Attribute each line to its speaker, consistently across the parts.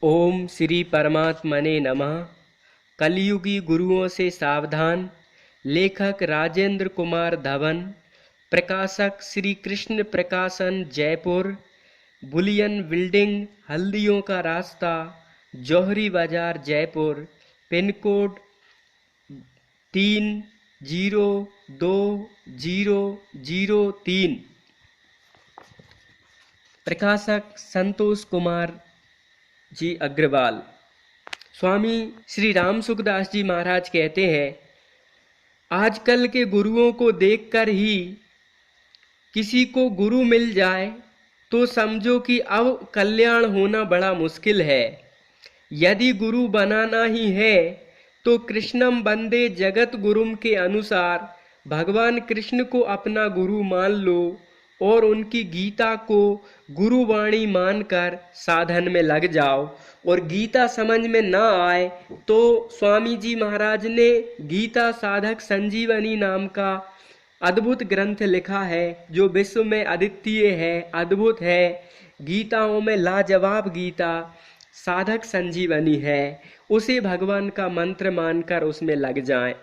Speaker 1: ओम श्री परमात्मने नमः। कलयुगी गुरुओं से सावधान। लेखक राजेंद्र कुमार धवन। प्रकाशक श्री कृष्ण प्रकाशन, जयपुर। बुलियन बिल्डिंग, हल्दियों का रास्ता, जौहरी बाजार, जयपुर। Pin code 302003। प्रकाशक संतोष कुमार जी अग्रवाल। स्वामी श्री राम सुखदास जी महाराज कहते हैं, आजकल के गुरुओं को देखकर ही किसी को गुरु मिल जाए तो समझो कि अब कल्याण होना बड़ा मुश्किल है। यदि गुरु बनाना ही है तो कृष्णम वंदे जगत गुरुम के अनुसार भगवान कृष्ण को अपना गुरु मान लो और उनकी गीता को गुरुवाणी मानकर साधन में लग जाओ। और गीता समझ में ना आए तो स्वामी जी महाराज ने गीता साधक संजीवनी नाम का अद्भुत ग्रंथ लिखा है, जो विश्व में अद्वितीय है, अद्भुत है। गीताओं में लाजवाब गीता साधक संजीवनी है। उसे भगवान का मंत्र मानकर उसमें लग जाएं,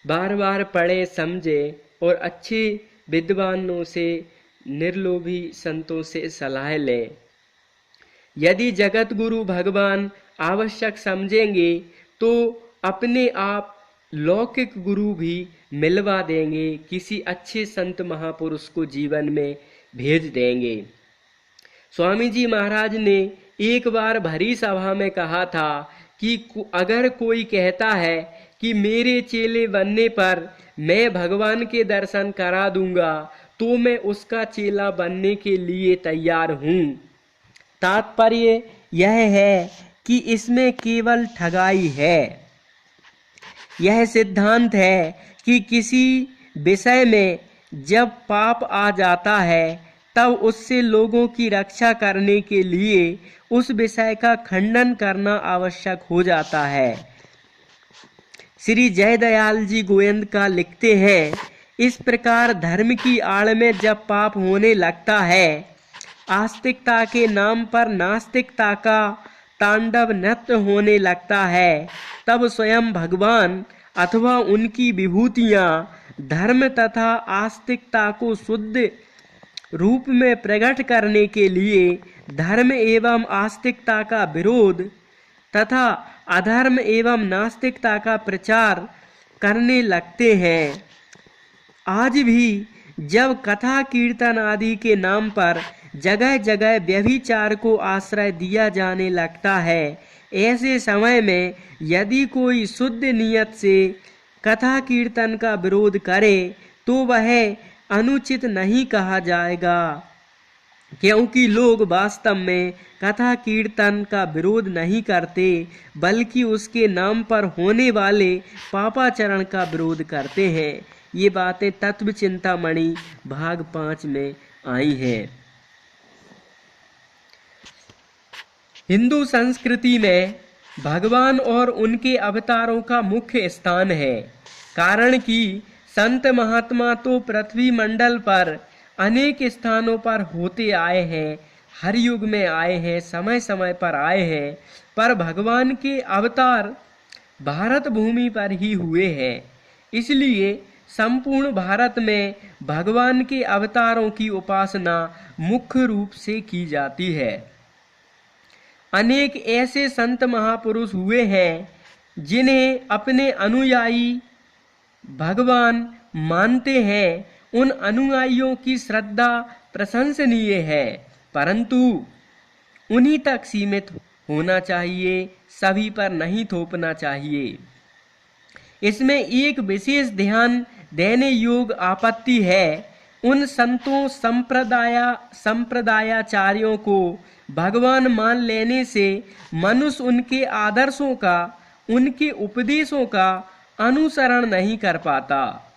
Speaker 1: बार बार पढ़े, समझे और अच्छे विद्वानों से, निर्लोभी संतों से सलाह लें। यदि जगत गुरु भगवान आवश्यक समझेंगे तो अपने आप लौकिक गुरु भी मिलवा देंगे, किसी अच्छे संत महापुरुष को जीवन में भेज देंगे। स्वामी जी महाराज ने एक बार भरी सभा में कहा था कि अगर कोई कहता है कि मेरे चेले बनने पर मैं भगवान के दर्शन करा दूंगा तो मैं उसका चेला बनने के लिए तैयार हूँ। तात्पर्य यह है कि इसमें केवल ठगाई है। यह सिद्धांत है कि किसी विषय में जब पाप आ जाता है तब उससे लोगों की रक्षा करने के लिए उस विषय का खंडन करना आवश्यक हो जाता है। श्री जयदयाल जी गोविंद लिखते हैं, इस प्रकार धर्म की आड़ में जब पाप होने लगता है, आस्तिकता के नाम पर नास्तिकता का तांडव नृत्य होने लगता है, तब स्वयं भगवान अथवा उनकी विभूतियां धर्म तथा आस्तिकता को शुद्ध रूप में प्रकट करने के लिए धर्म एवं आस्तिकता का विरोध तथा अधर्म एवं नास्तिकता का प्रचार करने लगते हैं। आज भी जब कथा कीर्तन आदि के नाम पर जगह जगह व्यभिचार को आश्रय दिया जाने लगता है, ऐसे समय में यदि कोई शुद्ध नियत से कथा कीर्तन का विरोध करे तो वह अनुचित नहीं कहा जाएगा, क्योंकि लोग वास्तव में कथा कीर्तन का विरोध नहीं करते बल्कि उसके नाम पर होने वाले पापाचरण का विरोध करते हैं। ये बातें तत्व चिंतामणि भाग 5 में आई हैं। हिंदू संस्कृति में भगवान और उनके अवतारों का मुख्य स्थान है, कारण कि संत महात्मा तो पृथ्वी मंडल पर अनेक स्थानों पर होते आए हैं, हर युग में आए हैं, समय समय पर आए हैं, पर भगवान के अवतार भारत भूमि पर ही हुए हैं। इसलिए संपूर्ण भारत में भगवान के अवतारों की उपासना मुख्य रूप से की जाती है। अनेक ऐसे संत महापुरुष हुए हैं जिन्हें अपने अनुयायी भगवान मानते हैं। उन अनुयायियों की श्रद्धा प्रशंसनीय है, परंतु उन्हीं तक सीमित होना चाहिए, सभी पर नहीं थोपना चाहिए। इसमें एक विशेष ध्यान देने योग्य आपत्ति है उन संतों संप्रदायाचार्यों को भगवान मान लेने से मनुष्य उनके आदर्शों का, उनके उपदेशों का अनुसरण नहीं कर पाता।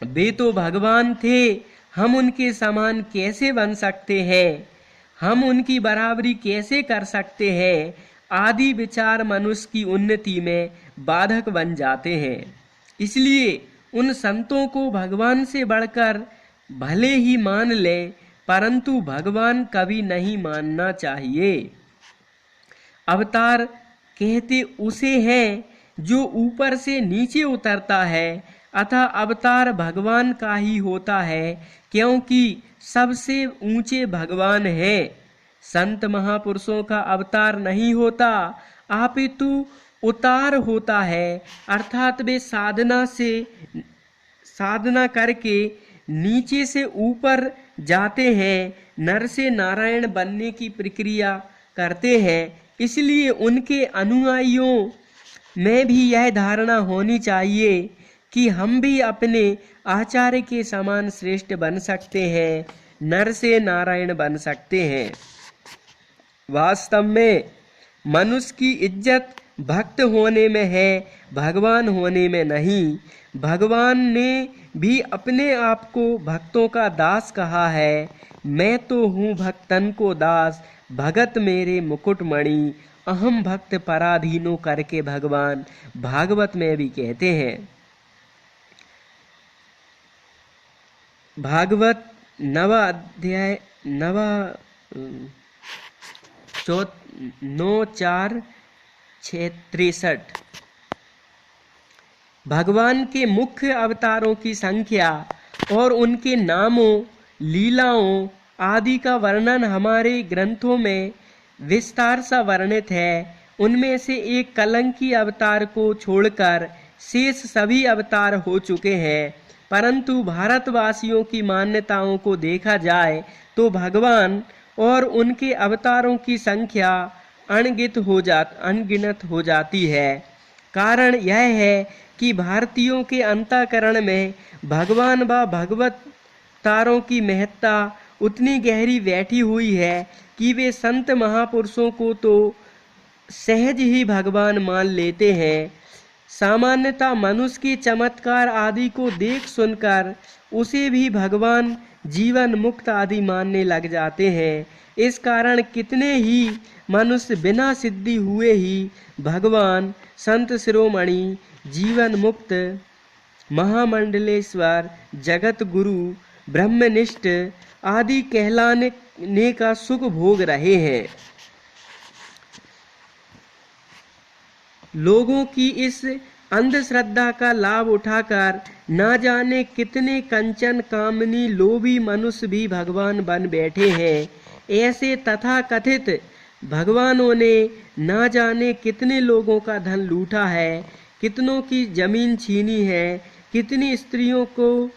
Speaker 1: वे तो भगवान थे, हम उनके समान कैसे बन सकते हैं, हम उनकी बराबरी कैसे कर सकते हैं, आदि विचार मनुष्य की उन्नति में बाधक बन जाते हैं। इसलिए उन संतों को भगवान से बढ़कर भले ही मान ले, परंतु भगवान कभी नहीं मानना चाहिए। अवतार कहते उसे हैं जो ऊपर से नीचे उतरता है, अतः अवतार भगवान का ही होता है, क्योंकि सबसे ऊंचे भगवान है। संत महापुरुषों का अवतार नहीं होता, अपितु उतार होता है, अर्थात वे साधना करके नीचे से ऊपर जाते हैं, नर से नारायण बनने की प्रक्रिया करते हैं। इसलिए उनके अनुयायियों में भी यह धारणा होनी चाहिए कि हम भी अपने आचार्य के समान श्रेष्ठ बन सकते हैं, नर से नारायण बन सकते हैं। वास्तव में मनुष्य की इज्जत भक्त होने में है, भगवान होने में नहीं। भगवान ने भी अपने आप को भक्तों का दास कहा है। मैं तो हूँ भक्तन को दास, भगत मेरे मुकुटमणि, अहम भक्त पराधीनो करके भगवान भागवत में भी कहते हैं। भागवत 9 अध्याय 9:4-6-63। भगवान के मुख्य अवतारों की संख्या और उनके नामों, लीलाओं आदि का वर्णन हमारे ग्रंथों में विस्तार से वर्णित है। उनमें से एक कलंकी अवतार को छोड़कर शेष सभी अवतार हो चुके हैं, परंतु भारतवासियों की मान्यताओं को देखा जाए तो भगवान और उनके अवतारों की संख्या अनगिनत हो जाती है। कारण यह है कि भारतीयों के अंतःकरण में भगवान व भगवतारों की महत्ता उतनी गहरी बैठी हुई है कि वे संत महापुरुषों को तो सहज ही भगवान मान लेते हैं। सामान्यतः मनुष्य के चमत्कार आदि को देख सुनकर उसे भी भगवान, जीवन मुक्त आदि मानने लग जाते हैं। इस कारण कितने ही मनुष्य बिना सिद्धि हुए ही भगवान, संत शिरोमणि, जीवन मुक्त, महामंडलेश्वर, जगत गुरु, ब्रह्मनिष्ठ आदि कहलाने का सुख भोग रहे हैं। लोगों की इस अंधश्रद्धा का लाभ उठाकर ना जाने कितने कंचन कामनी लोभी मनुष्य भी भगवान बन बैठे हैं। ऐसे तथा कथित भगवानों ने ना जाने कितने लोगों का धन लूटा है, कितनों की जमीन छीनी है, कितनी स्त्रियों को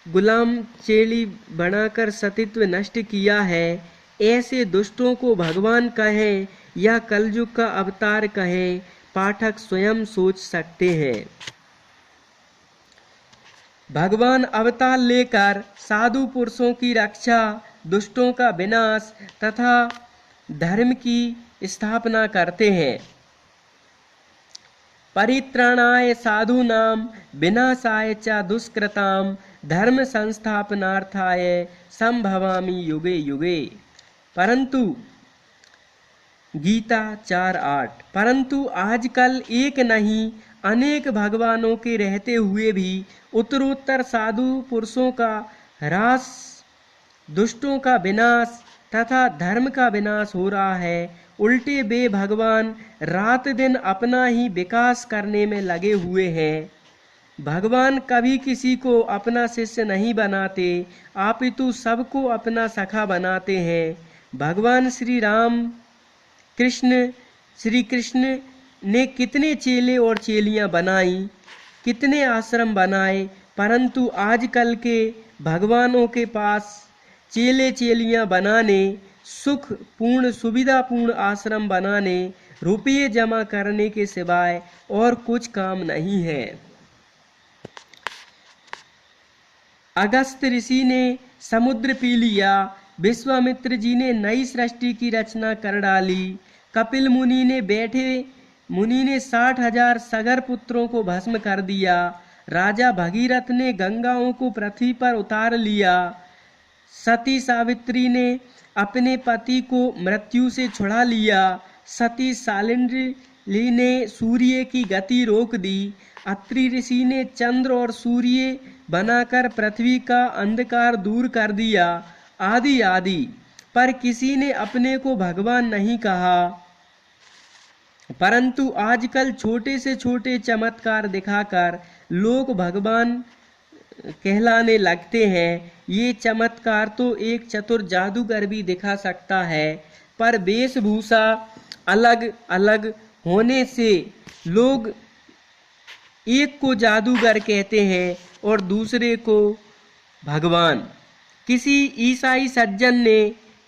Speaker 1: गुलाम चेली बनाकर सतीत्व नष्ट किया है। ऐसे दुष्टों को भगवान कहें या कलयुग का अवतार कहें, पाठक स्वयं सोच सकते हैं। भगवान अवतार लेकर साधु पुरुषों की रक्षा, दुष्टों का विनाश तथा धर्म की स्थापना करते हैं। परित्राणाय साधूनां विनाशाय च दुष्कृतां धर्म संस्थापनार्थाय संभवामि युगे युगे। परंतु गीता 4:8। परंतु आजकल एक नहीं अनेक भगवानों के रहते हुए भी उत्तरोत्तर साधु पुरुषों का ह्रास, दुष्टों का विनाश तथा धर्म का विनाश हो रहा है। उल्टे वे भगवान रात दिन अपना ही विकास करने में लगे हुए हैं। भगवान कभी किसी को अपना शिष्य नहीं बनाते, अपितु सबको अपना सखा बनाते हैं। भगवान श्री कृष्ण ने कितने चेले और चेलियां बनाई, कितने आश्रम बनाए, परंतु आजकल के भगवानों के पास चेले चेलियां बनाने, सुख पूर्ण सुविधापूर्ण आश्रम बनाने, रुपये जमा करने के सिवाय और कुछ काम नहीं है। अगस्त ऋषि ने समुद्र पी लिया, विश्वामित्र जी ने नई सृष्टि की रचना कर डाली, कपिल मुनि ने 60,000 सगर पुत्रों को भस्म कर दिया, राजा भगीरथ ने गंगाओं को पृथ्वी पर उतार लिया, सती सावित्री ने अपने पति को मृत्यु से छुड़ा लिया, सती सालिंद्री ने सूर्य की गति रोक दी, अत्रि ऋषि ने चंद्र और सूर्य बनाकर पृथ्वी का अंधकार दूर कर दिया, आदि आदि। पर किसी ने अपने को भगवान नहीं कहा। परंतु आजकल छोटे से छोटे चमत्कार दिखाकर लोग भगवान कहलाने लगते हैं। ये चमत्कार तो एक चतुर जादूगर भी दिखा सकता है, पर वेशभूषा अलग अलग होने से लोग एक को जादूगर कहते हैं और दूसरे को भगवान। किसी ईसाई सज्जन ने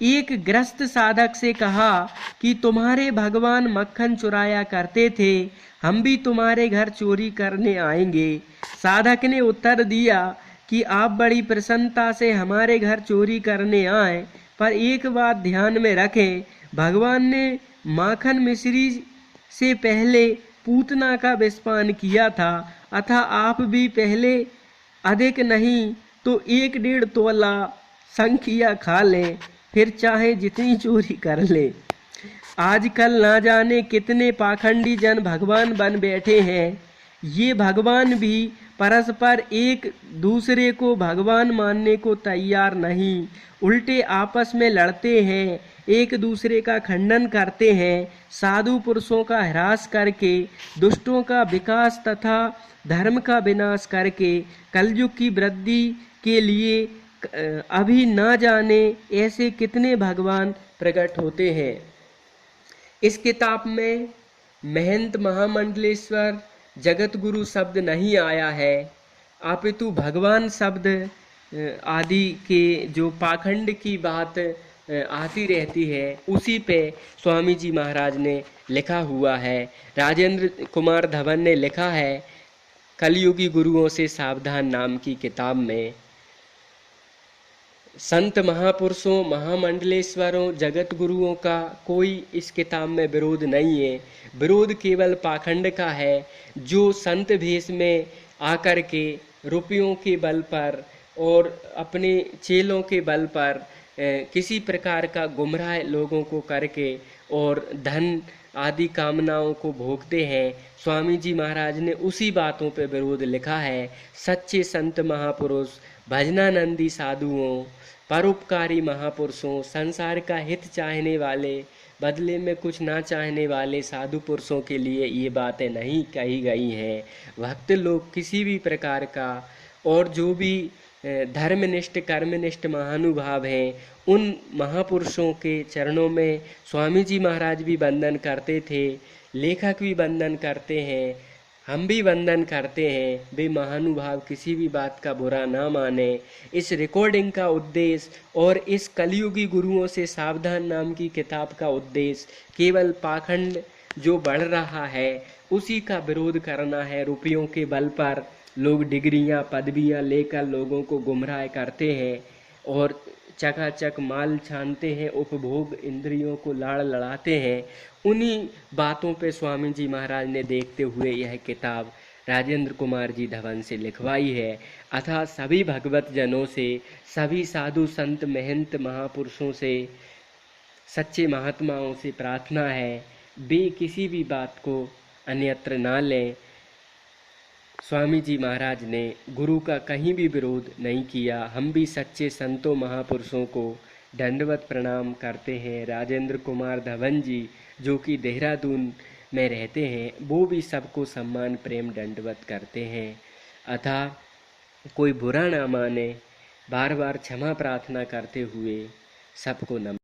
Speaker 1: एक ग्रस्त साधक से कहा कि तुम्हारे भगवान मक्खन चुराया करते थे, हम भी तुम्हारे घर चोरी करने आएंगे। साधक ने उत्तर दिया कि आप बड़ी प्रसन्नता से हमारे घर चोरी करने आए, पर एक बात ध्यान में रखें, भगवान ने माखन मिश्री से पहले पूतना का विषपान किया था, अतः आप भी पहले अधिक नहीं तो 1-1.5 तोला संखिया खा लें, फिर चाहे जितनी चोरी कर ले। आजकल ना जाने कितने पाखंडी जन भगवान बन बैठे हैं। ये भगवान भी परस्पर एक दूसरे को भगवान मानने को तैयार नहीं, उल्टे आपस में लड़ते हैं, एक दूसरे का खंडन करते हैं। साधु पुरुषों का ह्रास करके, दुष्टों का विकास तथा धर्म का विनाश करके कलयुग की वृद्धि के लिए अभी ना जाने ऐसे कितने भगवान प्रकट होते हैं। इस किताब में महंत महामंडलेश्वर जगत गुरु शब्द नहीं आया है, अपितु भगवान शब्द आदि के जो पाखंड की बात आती रहती है उसी पे स्वामी जी महाराज ने लिखा हुआ है। राजेंद्र कुमार धवन ने लिखा है कलयुगी गुरुओं से सावधान नाम की किताब में। संत महापुरुषों, महामंडलेश्वरों, जगत गुरुओं का कोई इस किताब में विरोध नहीं है। विरोध केवल पाखंड का है, जो संत भेष में आकर के रुपयों के बल पर और अपने चेलों के बल पर किसी प्रकार का गुमराह लोगों को करके और धन आदि कामनाओं को भोगते हैं। स्वामी जी महाराज ने उसी बातों पर विरोध लिखा है। सच्चे संत महापुरुष, भजनानंदी साधुओं, परोपकारी महापुरुषों, संसार का हित चाहने वाले, बदले में कुछ ना चाहने वाले साधु पुरुषों के लिए ये बातें नहीं कही गई हैं। भक्त लोग किसी भी प्रकार का और जो भी धर्मनिष्ठ कर्मनिष्ठ महानुभाव हैं, उन महापुरुषों के चरणों में स्वामी जी महाराज भी वंदन करते थे, लेखक भी वंदन करते हैं, हम भी वंदन करते हैं। वे महानुभाव किसी भी बात का बुरा ना माने। इस रिकॉर्डिंग का उद्देश्य और इस कलयुगी गुरुओं से सावधान नाम की किताब का उद्देश्य केवल पाखंड जो बढ़ रहा है उसी का विरोध करना है। रुपयों के बल पर लोग डिग्रियां पदवियां लेकर लोगों को गुमराह करते हैं और चकाचक माल छानते हैं, उपभोग इंद्रियों को लाड़ लड़ाते हैं। उन्हीं बातों पे स्वामी जी महाराज ने देखते हुए यह किताब राजेंद्र कुमार जी धवन से लिखवाई है। अतः सभी भगवत जनों से, सभी साधु संत महंत महापुरुषों से, सच्चे महात्माओं से प्रार्थना है वे किसी भी बात को अन्यत्र ना लें। स्वामी जी महाराज ने गुरु का कहीं भी विरोध नहीं किया। हम भी सच्चे संतों महापुरुषों को दंडवत प्रणाम करते हैं। राजेंद्र कुमार धवन जी जो कि देहरादून में रहते हैं, वो भी सबको सम्मान प्रेम दंडवत करते हैं। अतः कोई बुरा ना माने, बार बार क्षमा प्रार्थना करते हुए सबको नमस्कार।